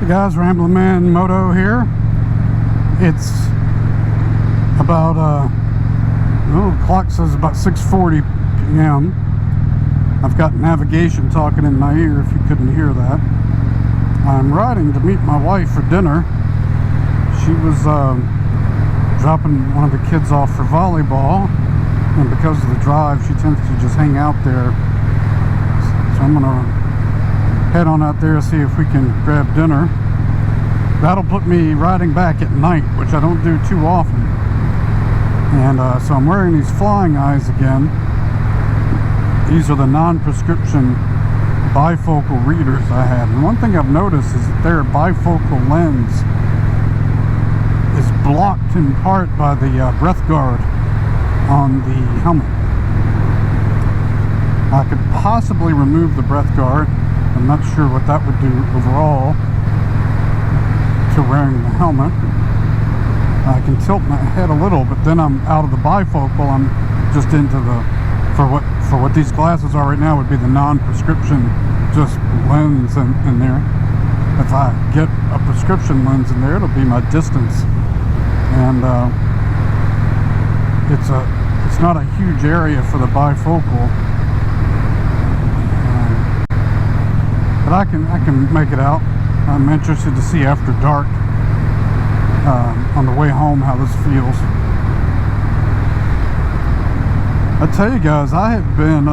Hey guys, Rambling Man Moto here. It's about, the clock says about 6:40 p.m. I've got navigation talking in my ear if you couldn't hear that. I'm riding to meet my wife for dinner. She was dropping one of the kids off for volleyball, and because of the drive, she tends to just hang out there. So I'm gonna head on out there, see if we can grab dinner. That'll put me riding back at night, which I don't do too often. And so I'm wearing these flying eyes again. These are the non-prescription bifocal readers I had. And one thing I've noticed is that their bifocal lens is blocked in part by the breath guard on the helmet. I could possibly remove the breath guard. I'm not sure what that would do overall to wearing the helmet. I can tilt my head a little, but then I'm out of the bifocal. I'm just into the, for what these glasses are right now would be the non-prescription just lens in there. If I get a prescription lens in there, it'll be my distance. And it's not a huge area for the bifocal. But I can make it out. I'm interested to see after dark on the way home how this feels. I tell you guys, I have been,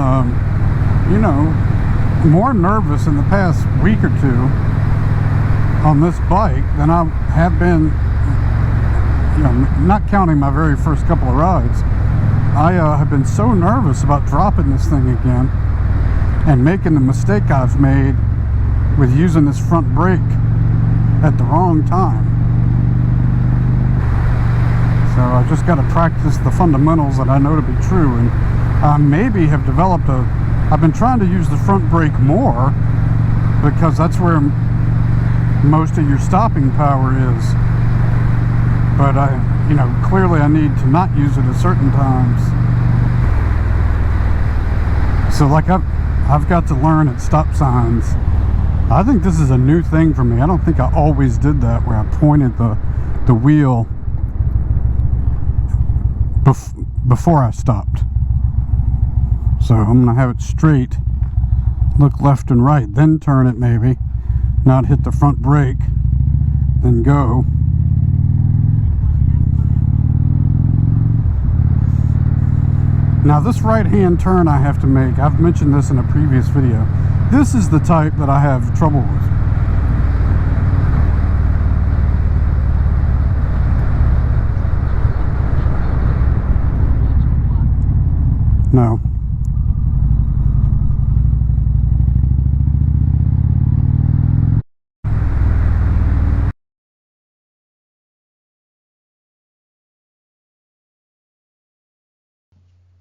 more nervous in the past week or two on this bike than I have been, not counting my very first couple of rides. I have been so nervous about dropping this thing again and making the mistake I've made with using this front brake at the wrong time. So I just got to practice the fundamentals that I know to be true, and I maybe have developed I've been trying to use the front brake more because that's where most of your stopping power is. But clearly I need to not use it at certain times. So like I've got to learn at stop signs. I think this is a new thing for me. I don't think I always did that, where I pointed the wheel before I stopped. So I'm gonna have it straight, look left and right, then turn it maybe, not hit the front brake, then go. Now this right-hand turn I have to make, I've mentioned this in a previous video. This is the type that I have trouble with. No.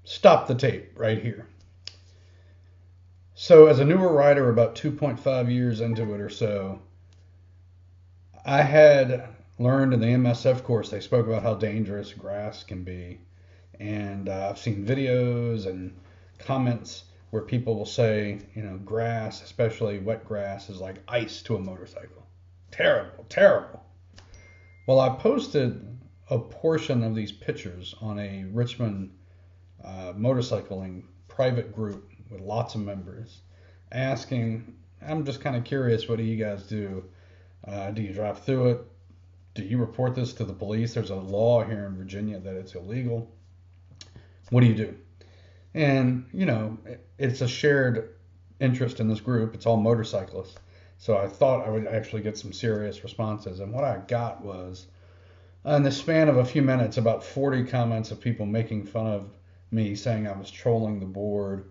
Stop the tape right here. So as a newer rider, about 2.5 years into it or so, I had learned in the MSF course, they spoke about how dangerous grass can be. And I've seen videos and comments where people will say, grass, especially wet grass, is like ice to a motorcycle. Terrible, terrible. Well, I posted a portion of these pictures on a Richmond motorcycling private group with lots of members, asking, I'm just kind of curious, what do you guys do? Do you drive through it? Do you report this to the police? There's a law here in Virginia that it's illegal. What do you do? And, it's a shared interest in this group. It's all motorcyclists. So I thought I would actually get some serious responses. And what I got was, in the span of a few minutes, about 40 comments of people making fun of me, saying I was trolling the board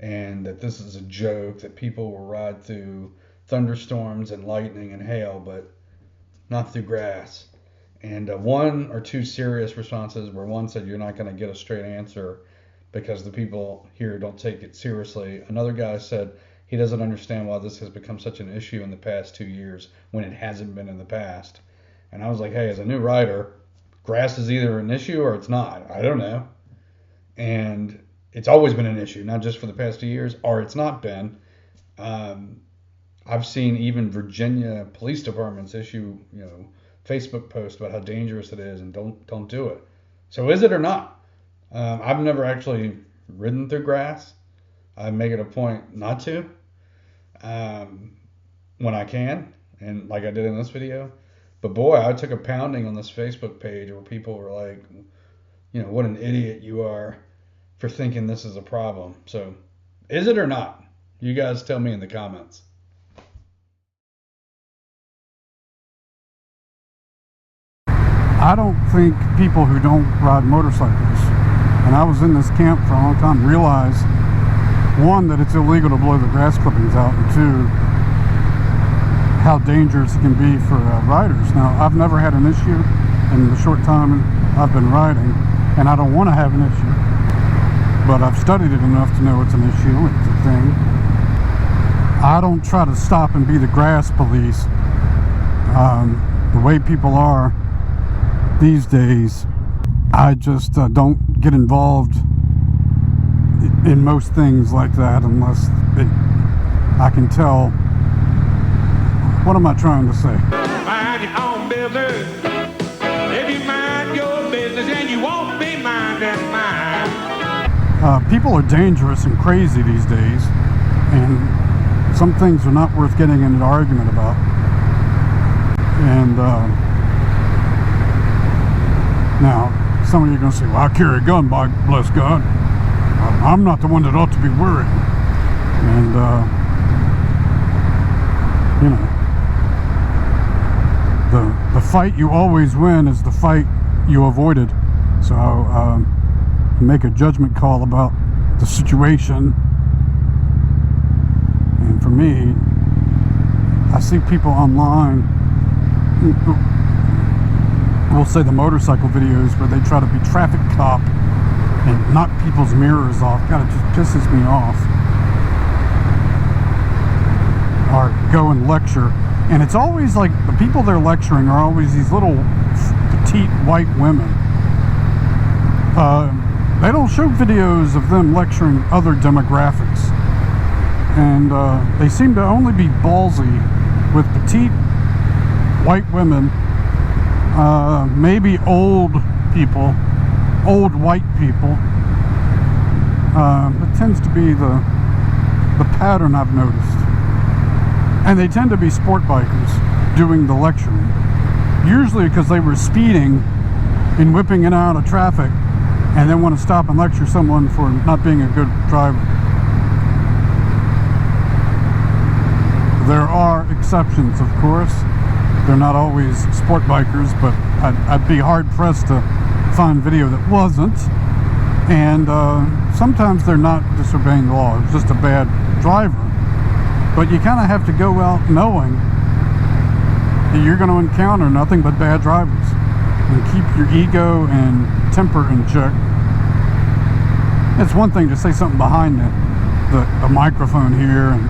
and that this is a joke, that people will ride through thunderstorms and lightning and hail, but not through grass. And one or two serious responses where one said, you're not going to get a straight answer because the people here don't take it seriously. Another guy said he doesn't understand why this has become such an issue in the past 2 years when it hasn't been in the past. And I was like, hey, as a new rider, grass is either an issue or it's not. I don't know. And it's always been an issue, not just for the past 2 years, or it's not been. I've seen even Virginia police departments issue, Facebook posts about how dangerous it is and don't do it. So is it or not? I've never actually ridden through grass. I make it a point not to when I can, and like I did in this video. But boy, I took a pounding on this Facebook page where people were like, what an idiot you are for thinking this is a problem. So is it or not? You guys tell me in the comments. I don't think people who don't ride motorcycles, and I was in this camp for a long time, realize, one, that it's illegal to blow the grass clippings out, and two, how dangerous it can be for riders. Now, I've never had an issue in the short time I've been riding, and I don't want to have an issue. But I've studied it enough to know it's an issue, it's a thing. I don't try to stop and be the grass police. The way people are these days, I just don't get involved in most things like that unless I can tell. What am I trying to say? Mind your own business. If you mind your business and you won't be minding mine. People are dangerous and crazy these days, and some things are not worth getting in an argument about. And now, some of you are going to say, well, I carry a gun, by bless God. I'm not the one that ought to be worried. And, the fight you always win is the fight you avoided. So, make a judgment call about the situation. And for me, I see people online, we'll say the motorcycle videos, where they try to be traffic cop and knock people's mirrors off. God, it just pisses me off. Or go and lecture, and it's always like the people they're lecturing are always these little petite white women. They don't show videos of them lecturing other demographics, and they seem to only be ballsy with petite white women, maybe old people, old white people. It tends to be the pattern I've noticed. And they tend to be sport bikers doing the lecturing. Usually because they were speeding and whipping in and out of traffic, and then want to stop and lecture someone for not being a good driver. There are exceptions, of course. They're not always sport bikers, but I'd be hard-pressed to find video that wasn't. And sometimes they're not disobeying the law, it's just a bad driver. But you kind of have to go out knowing that you're going to encounter nothing but bad drivers, and keep your ego and temper in check. It's one thing to say something behind the microphone here and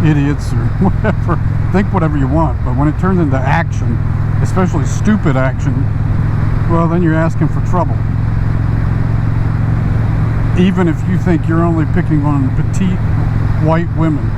idiots or whatever, think whatever you want, but when it turns into action, especially stupid action, well, then you're asking for trouble. Even if you think you're only picking on petite white women.